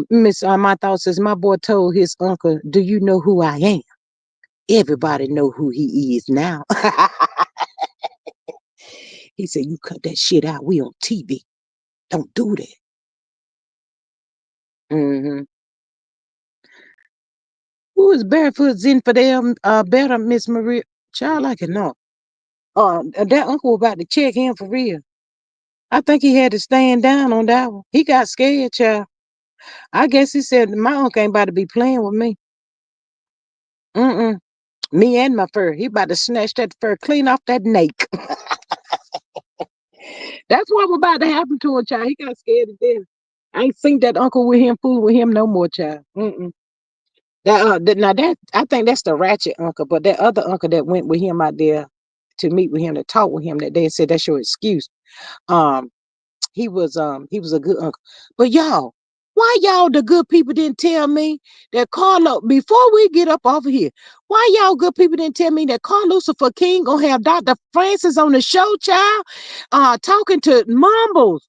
S1: Miss My Thought says, my boy told his uncle, do you know who I am? Everybody know who he is now. He said, you cut that shit out. We on TV. Don't do that. Mm-hmm. Who is Barefoot's infidel better, Miss Maria? Child, I can know. That uncle was about to check him for real. I think he had to stand down on that one. He got scared, child. I guess he said, my uncle ain't about to be playing with me. Mm-mm. Me and my fur. He about to snatch that fur clean off that neck. That's what was about to happen to him, child. He got scared to death. I ain't seen that uncle with him fooling with him no more, child. Mm-mm. Now that I think that's the ratchet uncle, but that other uncle that went with him out there to meet with him to talk with him that day and said that's your excuse. Um, he was a good uncle. But y'all, why y'all the good people didn't tell me that Carlo before we get up off of here? Why y'all good people didn't tell me that Carl Lucifer King gonna have Dr. Francis on the show, child? Talking to Mumbles.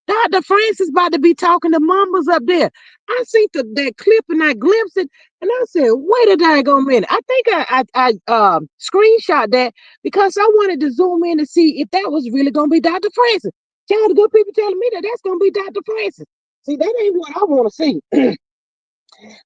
S1: Dr. Francis about to be talking to Mumbles up there. I seen that clip and I glimpsed it, and I said, "Wait a daggone minute!" I think I screenshot that because I wanted to zoom in to see if that was really gonna be Dr. Francis. Y'all, the good people telling me that that's gonna be Dr. Francis. See, that ain't what I want to see.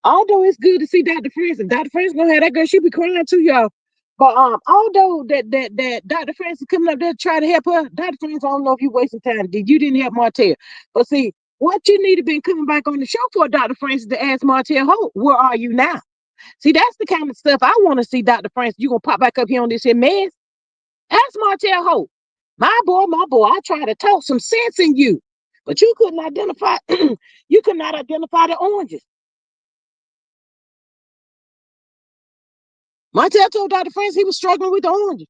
S1: Although it's good to see Dr. Francis, Dr. Francis gonna have that girl. She be crying too, y'all. But although that Dr. Francis coming up there to try to help her, Dr. Francis, I don't know if you wasting time. You didn't help Martell. But see, what you need to be coming back on the show for, Dr. Francis, to ask Martell Holt, where are you now? See, that's the kind of stuff I want to see, Dr. Francis. You gonna pop back up here on this here mess? Ask Martell Holt. My boy, I tried to talk some sense in you, but you couldn't identify. You could not identify the oranges. Martell told Dr. Francis he was struggling with the oranges.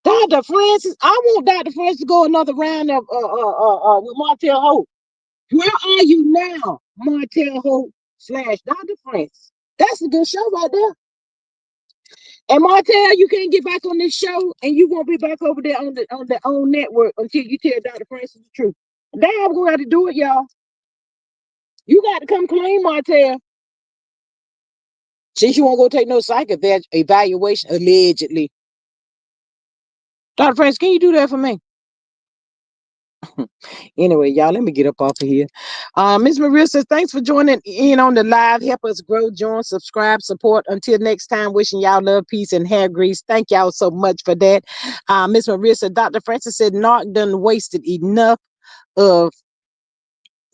S1: Dr. Francis, I want Dr. Francis to go another round of with Martell Holt. Where are you now, Martell Holt slash Dr. Francis? That's a good show right there. And Martell, you can't get back on this show, and you won't be back over there on the own network until you tell Dr. Francis the truth. Damn, we're gonna have to do it, y'all. You got to come clean, Martell. Since you won't go take no psych evaluation, allegedly. Dr. Francis, can you do that for me? Anyway, y'all, let me get up off of here. Miss Maria says, thanks for joining in on the live. Help us grow, join, subscribe, support. Until next time, wishing y'all love, peace, and hair grease. Thank y'all so much for that. Miss Maria said, Dr. Francis said, Narc done wasted of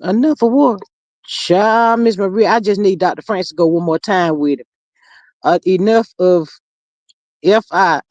S1: enough of what? Child, Miss Maria, I just need Dr. Francis to go one more time with it. Enough of FI.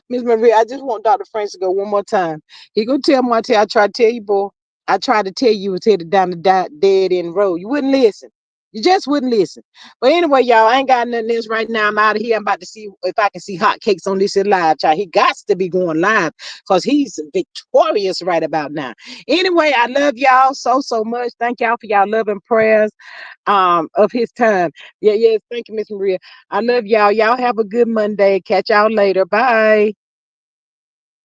S1: Miss Maria, I just want Dr. Francis to go one more time. He gonna tell Martell, I tried to tell you, boy. I tried to tell you was headed down the dead end road. You wouldn't listen. You just wouldn't listen. But anyway, y'all, I ain't got nothing else right now. I'm out of here. I'm about to see if I can see hotcakes on this live, child. He got to be going live because he's victorious right about now. Anyway, I love y'all so much. Thank y'all for y'all love and prayers of his time. Yeah, yes. Thank you, Miss Maria. I love y'all. Y'all have a good Monday. Catch y'all later. Bye.